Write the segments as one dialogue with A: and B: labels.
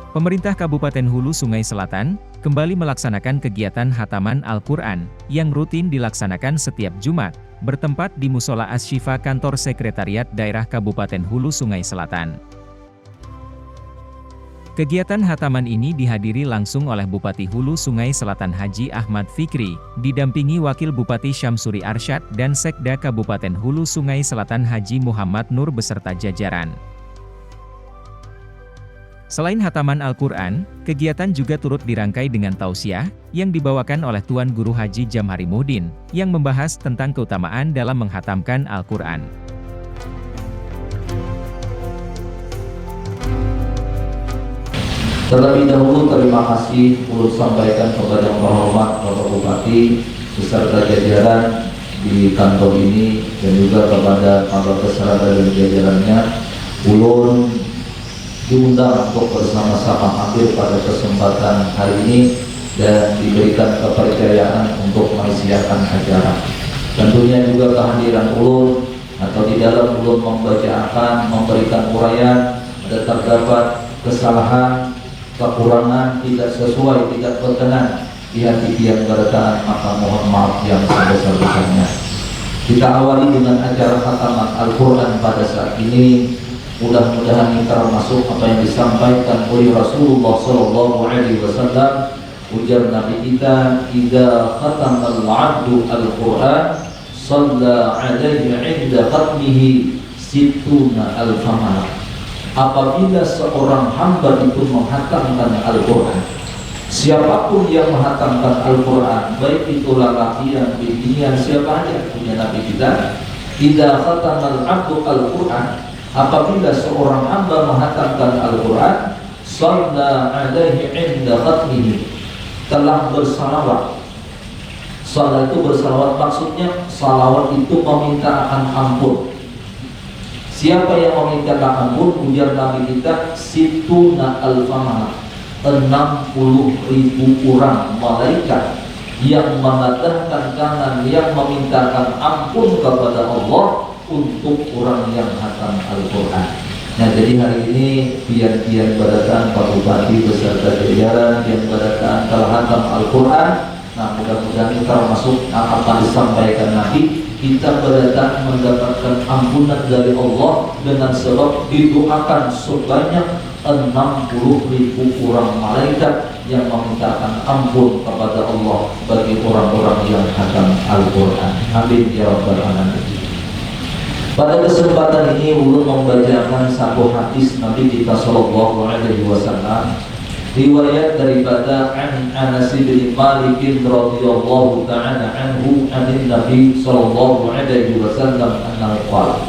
A: Pemerintah Kabupaten Hulu Sungai Selatan kembali melaksanakan kegiatan khataman Al-Quran yang rutin dilaksanakan setiap Jumat, bertempat di Musola Asy-Syifa Kantor Sekretariat Daerah Kabupaten Hulu Sungai Selatan. Kegiatan khataman ini dihadiri langsung oleh Bupati Hulu Sungai Selatan Haji Ahmad Fikri, didampingi Wakil Bupati Syamsuri Arsyad dan Sekda Kabupaten Hulu Sungai Selatan Haji Muhammad Nur beserta jajaran. Selain khataman Al-Quran, kegiatan juga turut dirangkai dengan tausiah, yang dibawakan oleh Tuan Guru Haji Jamhari Muhdin, yang membahas tentang keutamaan dalam menghatamkan Al-Quran.
B: Terlebih dahulu terima kasih ulun sampaikan kepada Yang Terhormat Bapak Bupati beserta jajaran di kantor ini dan juga kepada Bapak Beserta dan jajarannya. Ulun diundang untuk bersama-sama hadir pada kesempatan hari ini dan diberikan kepercayaan untuk menisiakan acara. Tentunya juga kehadiran ulun atau di dalam ulun membacakan, memberikan uraian, ada terdapat kesalahan, kekurangan, tidak sesuai, tidak berkenan di hati yang berkenan, maka mohon maaf yang sebesar-besarnya. Kita awali dengan acara khataman Al-Quran pada saat ini. Mudah-mudahan ini termasuk apa yang disampaikan oleh Rasulullah SAW. Ujar Nabi kita, "Idza khatamal 'abdu al-Quran, shalla 'alaihi 'inda khatmihi sittuna alfa malak." Apabila seorang hamba itu menghatamkan Al-Quran, siapapun yang menghatamkan Al-Quran, baik itu laki yang binian siapa aja, punya Nabi kita, idza khatamal 'abdu al-Quran, apabila seorang hamba menghatamkan Al-Quran, shalla 'alaihi 'inda khatmihi, telah bersalawat. Salat itu bersalawat, maksudnya salawat itu meminta akan ampun. Siapa yang meminta ampun, ujar Nabi kita, situna alfamah, 60.000 orang malaikat yang mengadahkan tangan, yang memintakan ampun kepada Allah untuk orang yang khatam Al-Quran. Nah, jadi hari ini pian-pian barataan Pak Bupati beserta jajaran yang barataan telah khatam Al-Quran. Nah, mudah-mudahan kita termasuk apa disampaikan Nabi, kita barataan mendapatkan ampunan dari Allah dengan sebab didoakan sebanyak 60.000 orang malaikat yang memintakan ampun kepada Allah bagi orang-orang yang khatam Al-Quran. Amin ya rabbal alamin. Pada kesempatan ini ulun membacakan satu hadis Nabi kita sallallahu alaihi wasallam, riwayat daripada Anas bin Malik radhiyallahu ta'ala anhu anin Nabi sallallahu alaihi wasallam annahu qala.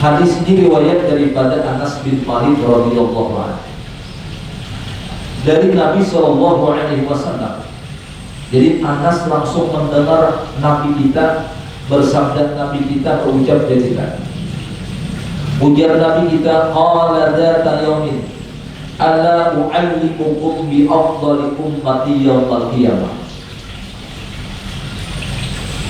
B: Hadis ini riwayat daripada Anas bin Malik radhiyallahu anhu dari Nabi sallallahu alaihi wasallam. Jadi Anas langsung mendengar Nabi kita bersabda, Nabi kita berucap demikian. Ujar Nabi kita, qala dzata yaumin ala u'allimukum bi afdali ummati yaumil qiyamah.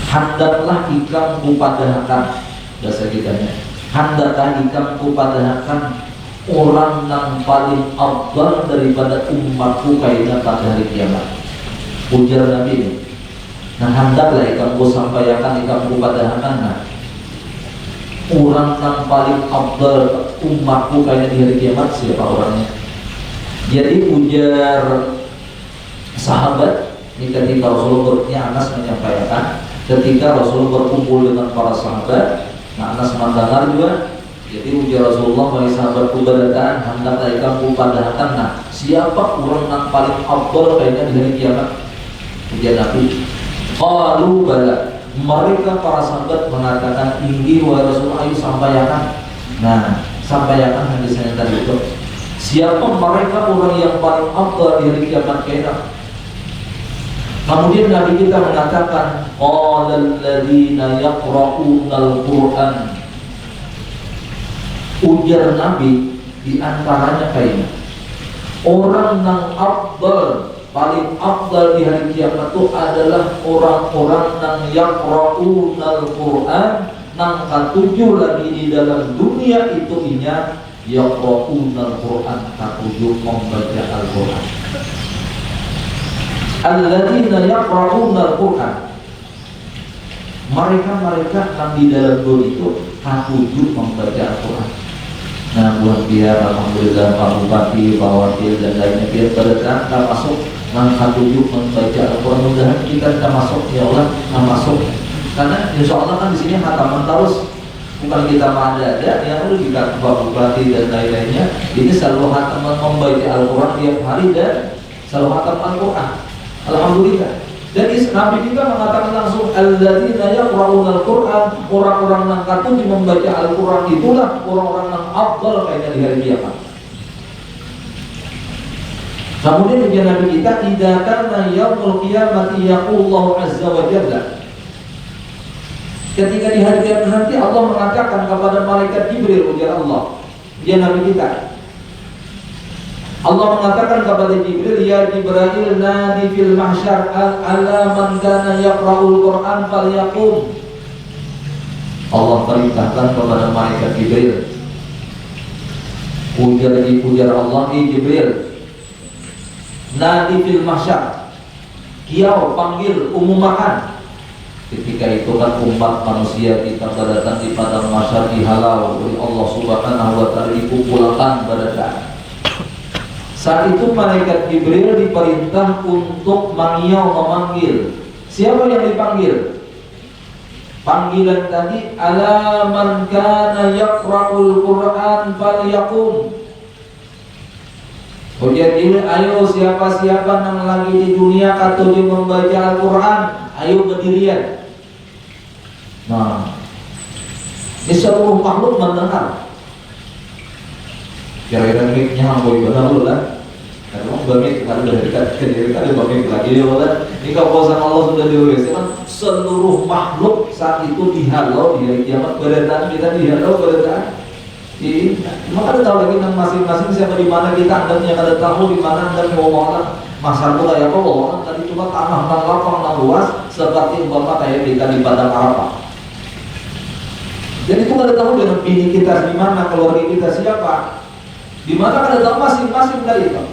B: Hendaklah ikam kupadahakan, bahasa kitanya, hendaklah ikam kupadahakan orang yang paling afdal daripada umatku kaina pada hari kiamat. Ujar Nabi ini. Nah, hendaklah kamu sampaikan kamu pada anak orang yang paling afdal umatku kayak di hari kiamat siapa orangnya. Jadi ujar sahabat ini ketika Rasulullah Anas menyampaikan ketika Rasulullah berkumpul dengan para sahabat. Nah, Anas mendengar juga. Jadi ujar Rasulullah, wahai sahabatku barataan, hendaklah kamu pada anak siapa orang yang paling afdal kayak di hari kiamat. Ujar Nabi, qalu bala, mereka para sahabat mengatakan, inggi wa Rasulullah, ayo sampaikan. Nah, sampaikan hadisnya tadi itu. Siapa mereka orang yang paling afdal di hari kiamat kena? Kemudian Nabi kita mengatakan, qalal ladzina yaqra'unal Qur'an. Ujar Nabi di antaranya kayaknya orang yang afdal, paling afdal di hari kiamat itu adalah orang-orang yang yaqra'unal Qur'an, yang ketujuh lagi di dalam dunia itu inya yaqra'unal Qur'an, takujuk membaca Al-Qur'an. Alladzina yaqra'unal Qur'an, mereka yang di dalam gua itu takujuk membaca Al-Qur'an. Nah, buat biar alhamdulillah Pak Bupati, Pak Wakil dan lainnya biar pada saat kita masuk langkah tujuh membaca Al-Quran, mudah-mudahan kita masuk, ya Allah, masuk. Karena insya Allah kan di sini hataman terus, bukan kita ada yang perlu kita Pak Bupati dan lain-lainnya. Ini selalu hataman membaca Al-Quran tiap hari dan selalu hataman Al-Quran. Alhamdulillah. Jadi Nabi kita mengatakan langsung alladzina yaqra'unal Qur'an, orang-orang yang katuju membaca Al-Qur'an itulah orang-orang yang afdal kaitan di hari kiamat. Kemudian ujian Nabi kita idza kana yaumul qiyamati yaqulullahu azza wa jalla. Ketika di hari kiamat nanti Allah mengatakan kepada malaikat Jibril, ujian Allah. Ujian Nabi kita. Allah mengatakan kepada Jibril, ya Jibril nadi fil mahsyar ala man kana yaqra'ul Qur'an falyaqum. Allah perintahkan kepada malaikat Jibril, ujar Allah di Jibril, nadi fil mahsyar, kiau panggil umumkan. Ketika itu kan umat manusia kita berdatang di padang mahsyar dihalau oleh Allah Subhanahu wa taala, dikumpulkan berdatang. Saat itu malaikat Jibril diperintah untuk memanggil. Siapa yang dipanggil? Panggilan tadi ala man kana yaqra'ul Qur'an falyaqum. Jadi ayo siapa-siapa yang lagi di dunia katuju membaca Al-Quran, ayo berdirian. Nah, ini seluruh makhluk mendengar. Kira-kira miknya boleh benar dulu lah. Karena bamik kalau udah dekat ada bamik lagi dia bola. Ini kawasan Allah sudah diuruskan, seluruh makhluk saat itu dihalau di hari kiamat berdataan, kita dihalau berdataan. Maka ada tahu lagi tentang masing-masing siapa di mana kita, dan yang ada tahu di mana dan mau makan masa itu kayak apa orang tadi cuma tanah dan lapang dan luas seperti umpama kayak kita di padang Arafah. Jadi itu ada tahu dengan bini kita di mana, keluarga kita siapa. Di mana ada tahu masing-masing dari itu.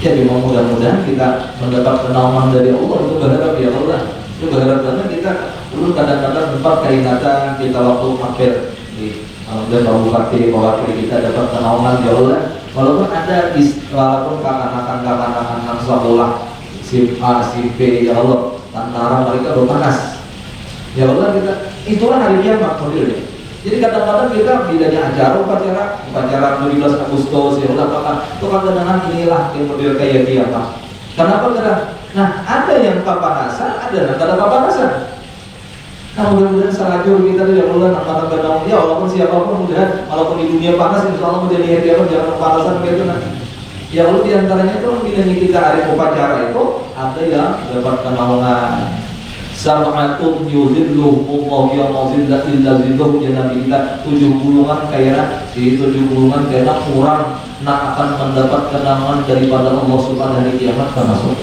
B: Jadi mudah-mudahan kita mendapat kenalan dari Allah, itu berharap ya Allah. Itu berharap karena kita perlu kadang-kadang tempat keingatan kita waktu hampir di dan Bupati mewakili kita dapat kenalan ya Allah. Walaupun ada walaupun kakak-kakak yang sekolah SIM A, SIM B ya Allah, antara mereka berpanas. Ya Allah kita itulah hari kiamat modelnya. Jadi kadang-kadang kita bedanya acara upacara 17 Agustus ya Allah, itu kadang-kadang inilah yang model kayak kiamat. Kenapa karena nah ada yang papanasan, ada yang kada papanasan. Nah mudah-mudahan selajur kita tidak boleh nak kadang ya walaupun siapapun mudah walaupun di dunia panas insya Allah menjadi hari kiamat jangan papanasan gitu nah. Ya Allah diantaranya itu bedanya kita hari upacara itu ada yang dapat kenaungan. Sab'atun yuzilluhumullahu yawma zillah illa zilluh. Nabi kita 7 gulungan kayaknya di 7 gulungan kayaknya kurang nak akan mendapat kenangan daripada Allah Subhanahu hari kiamat termasuk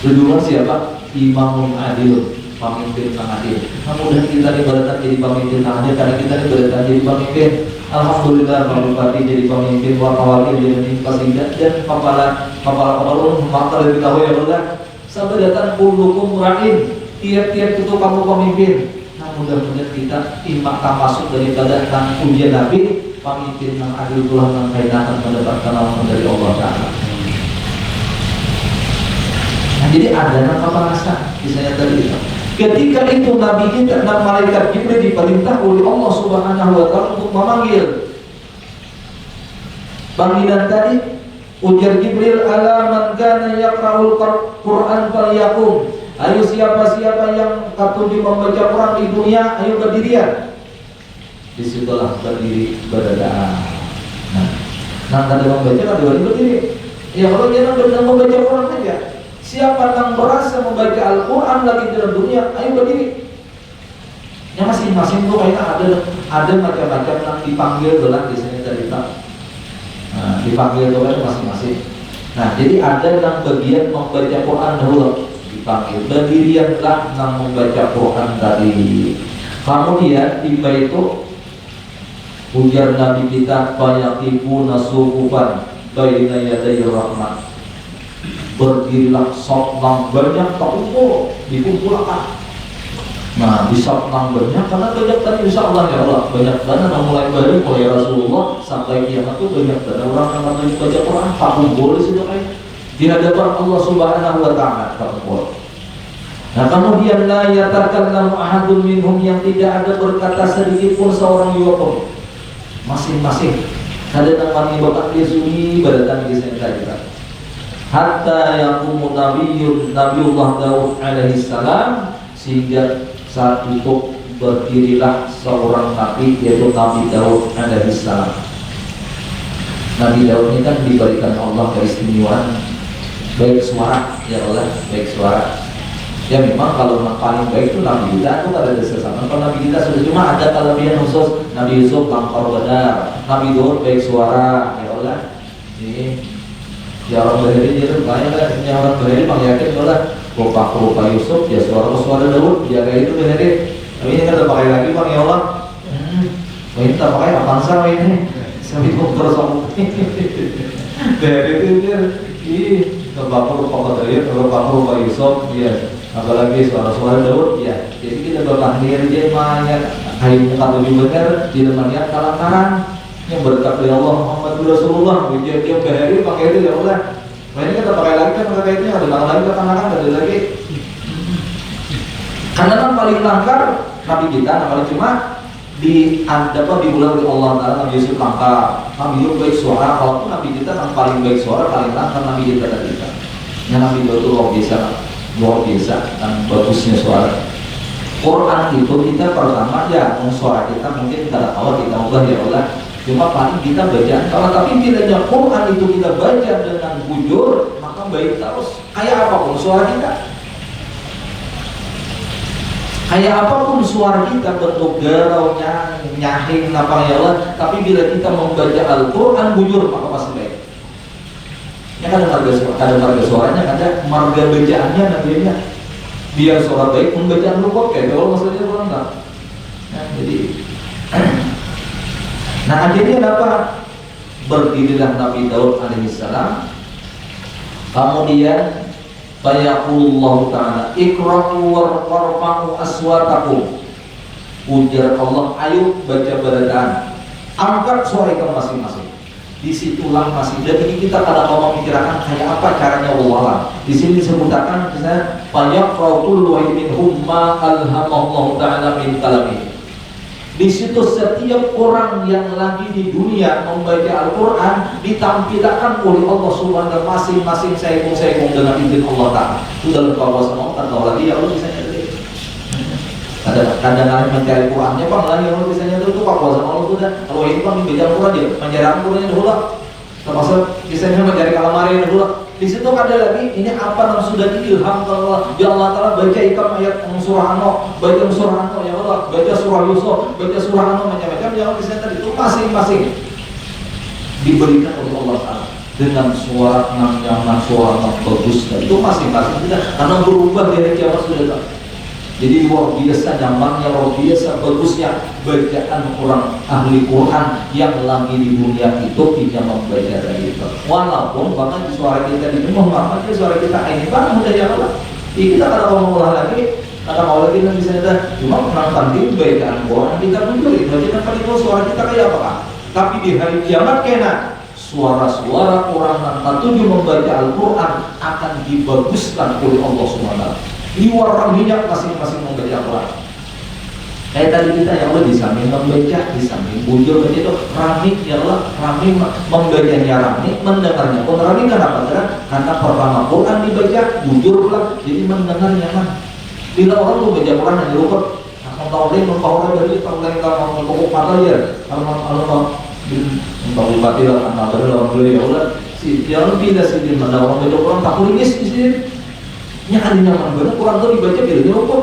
B: 7 siapa? Imamul adil, pemimpin yang adil. Mudah-mudahan kita diberitakan jadi pemimpin yang adil karena kita diberitakan jadi pemimpin. Alhamdulillah Pak Bupati jadi pemimpin, wakil jadi pemimpin dan kepala maka lebih tahu ya Allah. Sampai datang kullukum ra'in, tiap-tiap itu kamu pemimpin. Nah mudah-mudahan kita imakah masuk daripada ujian Nabi, pemimpin yang adil itulah yang akan mendapatkan naungan dari Allah Taala. Nah jadi ada nama bahasa misalnya tadi itu. Ketika itu Nabi kita dan malaikat Jibril diperintah oleh Allah Subhanahu wa taala untuk memanggil. Panggilan tadi ujar Jibril ala man kana yaqra'ul Qur'an falyaqum. Ayo siapa-siapa yang katuju membaca Quran di dunia, ayo berdirian. Disitulah berdiri berdadaan. Nah kada membaca kada berdiri. Ya kalau jangan benar membaca Quran saja. Siapa yang berasa membaca Al-Quran lagi dalam dunia, ayo berdiri. Ya masing-masing tuh kayaknya ada macam-macam yang dipanggil dalam di sini dari kita. Nah, dipanggil tuh masing-masing. Nah jadi ada yang bagian membaca Quran dahulu. Dipanggil berdirianlah yang membaca Quran tadi. Kemudian tiba itu Ujar Nabi kita, fayaqifuna sufufan baina yaday rahmat. Berdirilah saflang banyak terkumpul, dikumpulkan. Nah, di saflang banyak karena banyak tadi insya Allah ya Allah banyak dana mulai dari mulai Rasulullah sampai kiamat itu banyak dana orang yang lagi baca Quran terkumpul di situ kayak di hadapan Allah Subhanahu wa taala terkumpul. Nah, kemudian la yatakallamu ahadun minhum, yang tidak ada berkata sedikit pun seorang juga pun. Masing-masing ada namanya bapak dia sunyi badatan kisah kita. Hatta yaqumu Nabiullah Daud alaihi salam, sehingga saat itu berdirilah seorang nabi yaitu Nabi Daud alaihi salam. Nabi Daud ini kan diberikan Allah keistimewaan baik suara ya Allah, baik suara. Ya memang kalau paling baik itu Nabi kita itu ada sesama. Kalau Nabi kita sudah cuma ada kelebihan khusus. Nabi Yusuf langkar badar, Nabi Daud baik suara ya Allah. Ini ya orang berdiri jadi banyak lah. Ini orang berdiri bang yakin Allah. Rupa Yusuf ya suara Daud dia kayak itu berdiri. Tapi ini kan terpakai lagi bang ya Allah. Ini terpakai apa sama ini? Sampai terus sama. Dari itu dia rupa Yusuf ya. Apalagi suara-suara Daud ya. Jadi kita berpahir dia banyak kayu muka lebih benar di depannya kalangan yang berkat dari Allah Muhammad Rasulullah. Dia berhari pakai itu ya Allah. Nah ini kita pakai lagi kan pakai itu ada lagi ke kanan ada lagi. Karena kan paling langgar Nabi kita, kalau cuma diulang oleh Allah Taala. Nabi Yusuf langgar, Nabi Yusuf baik suara. Walaupun Nabi kita kan paling baik suara paling langgar Nabi kita tadi kan. Yang Nabi itu luar biasa dan bagusnya suara. Quran itu kita pertama ya suara kita mungkin tidak awal kita ubah ya Allah. Cuma paling kita baca. Kalau tapi bilanya Quran itu kita baca dengan bujur maka baik terus. Kayak apapun suara kita, kayak apapun suara kita bentuk garau, nyaring apa ya Allah. Tapi bila kita membaca Al-Quran bujur maka pasti baik. Ya kan ada marga suaranya, ada marga bacaannya nantinya. Biar suara baik pun bacaan lu kok kayak kalau maksudnya orang enggak. Nah, jadi nah akhirnya apa? Berdirilah Nabi Daud alaihissalam. Kemudian fayaqulullahu ta'ala iqra'u warfa'u aswatakum. Ujar Allah, ayo baca bacaan. Angkat suara kamu masing-masing. Disitulah masih. Jadi kita kadang mau memikirkan kayak apa caranya Allah. Di sini disebutkan misalnya banyak qaul wa minhum ma alhamallahu ta'ala min kalami. Di situ setiap orang yang lagi di dunia membaca Al-Quran ditampilkan oleh Allah Subhanahu masing-masing sayung dengan izin Allah Ta'ala. Itu dalam kawasan Allah kan tahu lagi ya Allah bisa nyari. Kadang-kadang mencari Qurannya bang lagi Allah bisa nyari itu kawasan Allah sudah. Kalau ini bang dibaca Al-Quran dia mencari Al-Qurannya dulu. Termasuk kisahnya mencari kalamari dulu. Di situ ada lagi ini apa yang sudah diilham Allah. Ya Allah Taala baca ikan ayat surah An-Nur, baca surah An-Nur ya Allah, baca surah Yusuf, baca surah An-Nur macam-macam yang di sana itu masing-masing diberikan oleh Allah Taala dengan suara yang suara yang bagus itu masing-masing tidak karena berubah dari kiamat sudah tak. Jadi luar biasa nyamannya, luar biasa bagusnya bacaan orang ahli Quran yang lagi di dunia itu tidak membaca dari itu. Walaupun bahkan di suara kita di rumah, maka suara kita ini kan mudah ya Allah. Kita kalau mau ulah lagi, kalau lagi nanti bisa cuma menangkan di bacaan Quran kita mundur itu aja kan itu suara kita kayak apa kan? Tapi di hari kiamat kena suara-suara orang yang tujuh membaca Al-Quran akan dibaguskan oleh Allah SWT. Luar minyak masing-masing membaca Al-Quran. Kayak tadi kita ya Allah di samping membaca, di samping bujur baca itu rami ya Allah, rami membacanya rami, mendengarnya pun rami. Kenapa? Karena pertama Quran dibaca, bujur pula, jadi mendengar nyaman. Bila orang tuh baca Quran hanya lupa, akan tahu lain membawa dari tahu lain kalau mau mata dia, kalau mau bupati lah, anak berlawan beliau ya Allah, si dia lebih dari sini mana orang baca Quran tak kuringis di sini. Nya ada nyaman benar Quran itu dibaca bilangnya apa?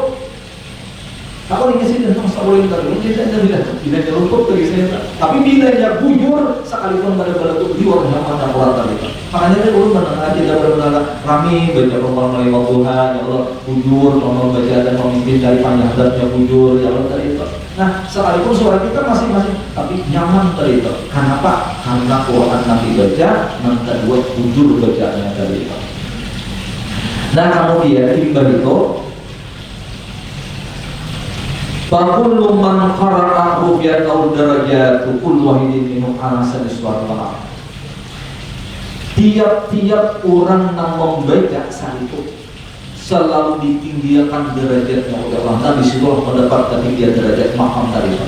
B: Apa ini sih tentang sabulin tadi? Tidak luput dari saya. Tapi bila dia bujur sekalipun pada itu di orang yang orang tadi. Makanya dia dulu mendengar kita benar-benar rame baca permohonan lewat Tuhan, ya Allah bujur, mau baca dan memimpin dari panjang hadatnya bujur, ya Allah tadi itu. Nah sekalipun suara kita masing-masing, tapi nyaman tadi itu. Kenapa? Karena Quran Nabi baca, nanti buat bujur bacaannya tadi itu. Nah kemudian timbal itu Fakullu man qara'a ru'yatahu darajatu kullu wahidin minhum anasan iswara. Tiap-tiap orang yang membaca saat itu selalu ditinggikan derajatnya oleh Allah. Nah disitulah mendapat ketinggian derajat makam tadi.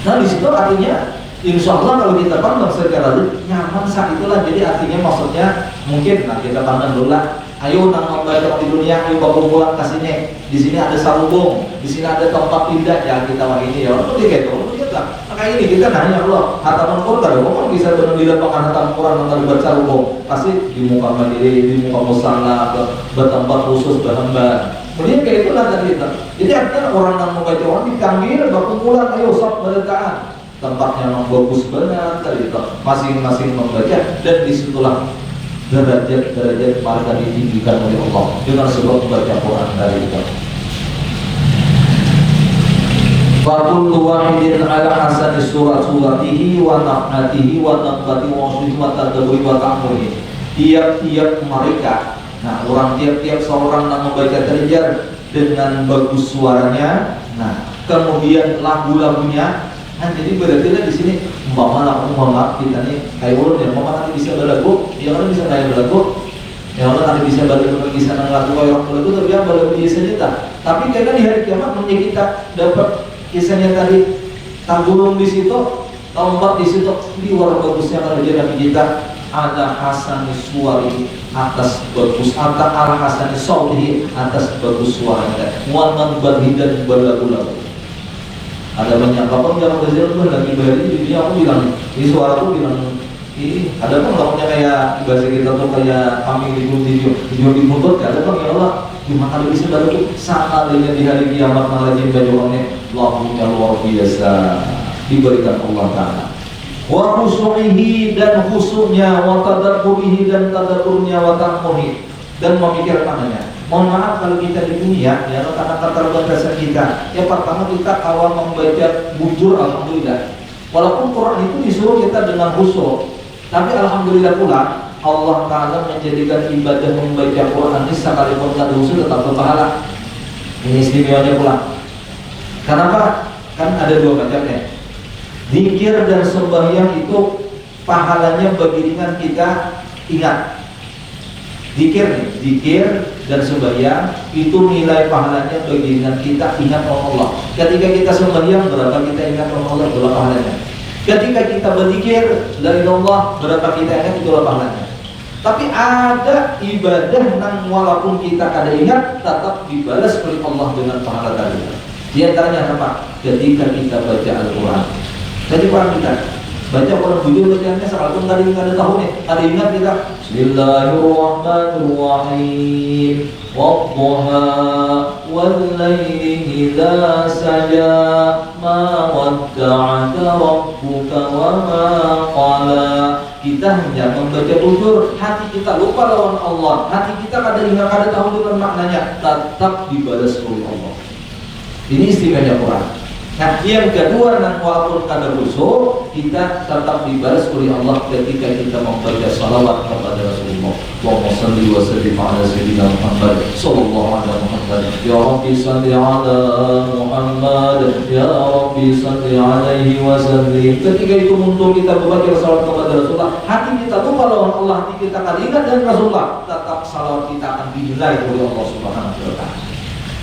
B: Nah disitu artinya insya Allah kalau kita pandang secara nyaman saat itulah. Jadi artinya maksudnya mungkin kita pandang dulu lah. Ayo nang membaca di dunia, ayo berkumpulan ke sini. Di sini ada sarubung, di sini ada tempat pindah ya kita wah ini ya. Betul gitu, kita. Maka ini kita nanya Allah, hataman Quran, kok bisa benar di lapangan hataman Quran nang baca sarubung? Pasti di muka mandiri, di muka musalla, bertempat khusus berhamba. Kemudian kayak itulah tadi kita. Jadi artinya orang yang membaca Quran dipanggil berkumpulan, ayo sok berdekaan. Tempatnya yang bagus benar tadi itu. Masing-masing membaca dan disitulah derajat mereka ditinggikan oleh Allah dengan sebab membaca Quran dari itu. Fakullu wahidin ala hasani suratihi wa nafnatihi wa naqbati wa usrihi wa tadaburi wa ta'muri. Tiap-tiap mereka, nah orang tiap-tiap seorang yang membaca terjar dengan bagus suaranya, nah kemudian lagu-lagunya. Nah jadi berarti di sini umpama kita nih kayak ulun ya, umpama nanti bisa belagu, ya kan bisa kayak belagu, ya kan nanti bisa belagu bisa ngelaku kayak orang belagu, tapi yang belagu biasanya tak. Tapi karena di hari kiamat mungkin kita dapat kisahnya tadi tanggulung di situ, tempat di situ, di luar bagusnya kalau jadi kita ada Hasan suari atas bagus, ada Al Hasan Sauhi atas bagus suaranya, muaman berhidan berlagu-lagu. Ada banyak kapal yang berjalan tuh lagi berdiri di dunia. Aku bilang, ini suaraku bilang, ini ada pun lakunya kayak bahasa kita tuh kayak kami di mulut, ada pun ya Allah, gimana kali bisa baru tuh sama dengan di hari kiamat malah jadi bajuannya lakunya luar biasa diberikan Allah Taala. Wa khusu'ihi dan khusunya, wa tadabburihi dan tadabburnya, wa ta'muhi dan memikirkannya. Mohon maaf kalau kita di dunia ya karena keterbatasan kita. Yang pertama kita awal membaca bujur alhamdulillah. Walaupun Quran itu disuruh kita dengan khusyuk, tapi alhamdulillah pula Allah Taala menjadikan ibadah membaca Quran ini sekalipun tidak khusyuk tetap berpahala. Ini istimewanya pula. Kenapa? Kan ada dua macamnya. Zikir dan sembahyang itu pahalanya bagi ringan kita ingat. Zikir dan sembahyang itu nilai pahalanya bagi kita ingat Allah. Ketika kita sembahyang berapa kita ingat Allah, berapa pahalanya. Ketika kita berzikir dari Allah berapa kita ingat, itulah pahalanya. Tapi ada ibadah yang walaupun kita kada ingat tetap dibalas oleh Allah dengan pahala tadi. Di antaranya apa? Ketika kita baca Al-Quran. Jadi Quran kita baca Quran bujur bacaannya sekalipun tadi nggak ada tahu nih, ada ingat kita Bismillahirrahmanirrahim wadduha wallaili idza saja ma wadda'aka rabbuka wa ma qala. Kita hanya membaca bujur, hati kita lupa lawan Allah, hati kita kadang ingat kada tahu dengan maknanya, tetap dibalas oleh Allah. Ini istimewanya Quran. Nah, yang kedua, walaupun kada khusyuk, kita tetap dibalas oleh Allah ketika kita membaca salawat kepada Rasulullah. Allahumma shalli wa sallim ala sayyidina Muhammad sallallahu alaihi Muhammad. Ya Rabbi shalli ala Muhammad, ya Rabbi shalli alaihi wa sallim. Ketika itu untuk kita membaca salawat kepada Rasulullah, hati kita lupa lawan Allah, hati kita kada ingat dengan Rasulullah, tetap salawat kita akan dinilai oleh Allah Subhanahu wa taala.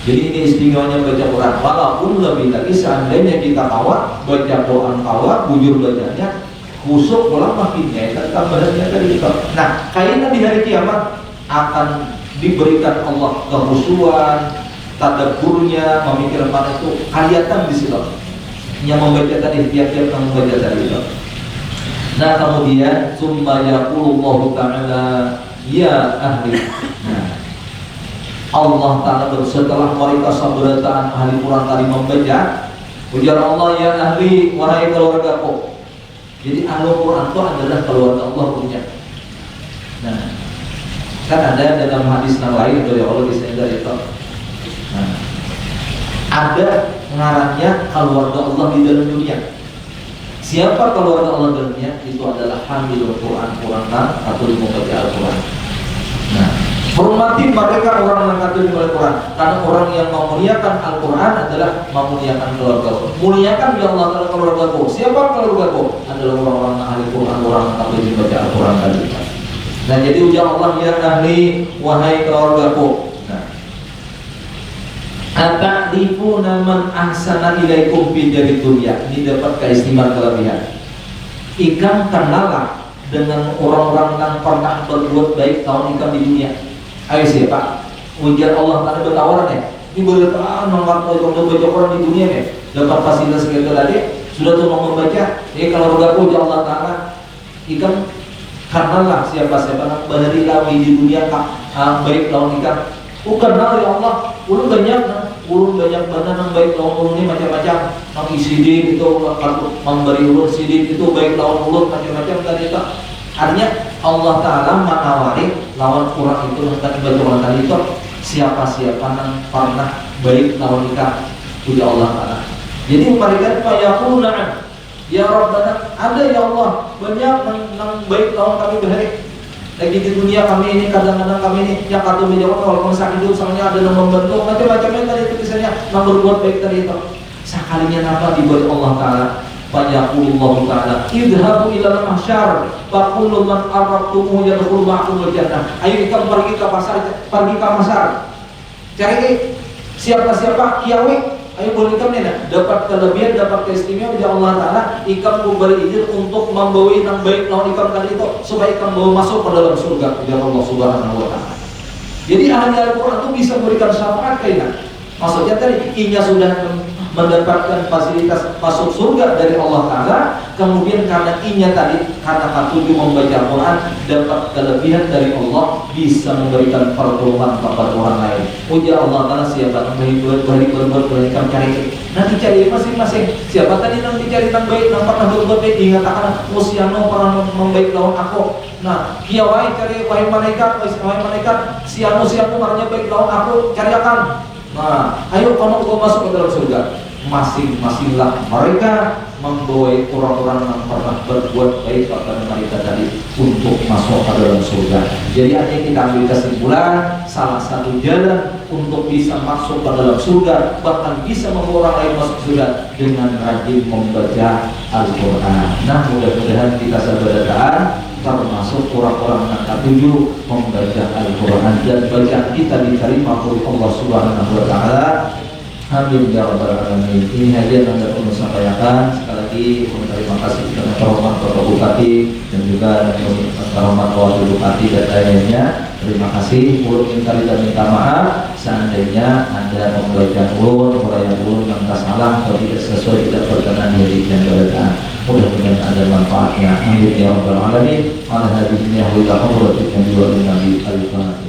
B: Jadi ini istimewanya baca Quran. Walaupun lebih lagi seandainya kita baca Quran bujur bacanya khusyuk pola makin nyata tambahannya tadi itu. Nah, kayaknya di hari kiamat akan diberikan Allah kekhusyuan, tadabburnya, memikirkan itu kelihatan di situ. Yang membaca tadi tiap-tiap yang membaca tadi itu. Nah, kemudian summa yaqulullahu ta'ala ya ahli. Nah, Allah Ta'ala setelah mereka sabarataan ahli Quran tadi membaca, ujar Allah, ya ahli, wahai keluargaku. Jadi ahli Quran itu adalah keluarga Allah punya. Nah, kan ada dalam hadis yang lain dari Allah disebut itu. Nah, ada ngarannya keluarga Allah di dalam dunia. Siapa keluarga Allah dalam dunia? Itu adalah hamilul Quran, atau membaca Al-Quran. Nah, hormati mereka orang yang katakan Al-Quran, karena orang yang memuliakan Al-Quran adalah memuliakan keluarga. Muliakan ya Allah Ta'ala keluargaku. Siapa keluargaku? Adalah orang-orang ahli Quran, orang yang katakan membaca Al-Quran tadi. Nah, jadi ujar Allah, ya ahli, wahai keluargaku. Nah, ata'rifuna man ahsana ilaikum fi dari dunia. Ini dapat keistimewaan kelebihan. Ikam kenallah dengan orang-orang yang pernah berbuat baik tahun ikam di dunia. Ayo siapa? Ujian Allah Ta'ala bertawaran ya. Ini berkata nomor baca Quran di dunia ya. Dapat fasilitas segitu tadi. Sudah tuh mau membaca. Kalau rodaku ujian Allah Ta'ala, ikam kenallah siapa-siapa yang bahari lawi di dunia baik tahun ikam. Kenal ya Allah. Ulun banyak mana yang baik lawan ulun ini macam-macam. Yang isidin itu memberi ulun sidin itu baik lawan ulun macam-macam tadi itu. Artinya Allah Ta'ala menawari lawan Quran itu yang tadi baca Quran tadi itu siapa-siapa yang pernah baik lawan kita, ujar Allah Ta'ala. Jadi mereka fayaquluna ya Rabbana, ada ya Allah banyak yang baik lawan kami berhari. Lagi di dunia kami ini kadang-kadang kami ini yang kata menjawab kalau sakit hidup samanya ada yang membentuk macam-macamnya tadi itu misalnya yang berbuat baik tadi itu. Sekalinya apa dibuat Allah Ta'ala? Fayaqulullahu Ta'ala idhabu ilal mahsyar faqulu man arabtumu yadkhulu ma'akum al-jannah. Ayo kita pergi ke pasar, cari siapa-siapa kiawi. Ayo boleh ikam nih dapat kelebihan, dapat keistimewaan dari Allah Ta'ala. Ikam memberi izin untuk membawa yang baik lawan ikam tadi itu supaya ikam bawa masuk ke dalam surga dari Allah Subhanahu Wa Ta'ala. Jadi ahli Al-Quran itu bisa memberikan syafaat kainan. Maksudnya tadi inya sudah mendapatkan fasilitas masuk surga dari Allah Ta'ala, kemudian karena inya tadi karena ketujuh membaca Al-Quran dapat kelebihan dari Allah, bisa memberikan pertolongan kepada orang lain. Ujar Allah Ta'ala siapa yang berbuat baik cari. Nanti cari masing-masing. Siapa tadi yang dicari yang baik, yang pernah berbuat baik, diingatkan Musiano pernah membaik lawan aku. Nah, kiawai cari wahai malaikat, siano marahnya baik lawan aku, cariakan. Nah, ayo kamu masuk ke dalam surga. Masing-masinglah mereka membawa orang-orang yang pernah berbuat baik kepada mereka tadi untuk masuk ke dalam surga. Jadi hanya kita ambil kesimpulan, salah satu jalan untuk bisa masuk ke dalam surga, bahkan bisa membawa orang lain masuk surga dengan rajin membaca Al-Quran. Nah, mudah-mudahan kita saudara termasuk orang-orang yang ketujuh membaca Al-Quran dan bacaan kita diterima oleh Allah Subhanahu Wa Ta'ala. Amin ya rabbal alamin. Ini hadiah yang dapat saya sampaikan. Sekali lagi terima kasih kepada Hormat Bapak Bupati dan juga Hormat Wakil Bupati dan lainnya. Terima kasih. Ulun minta maaf seandainya Anda membaca ulun, uraian ulun yang tak salah atau tidak sesuai, tidak berkenan di hadis dan bacaan. Mudah-mudahan ada manfaatnya. Amin ya rabbal alamin. Ala hadhihi wa ila hadratin Nabi Al-Fatihah.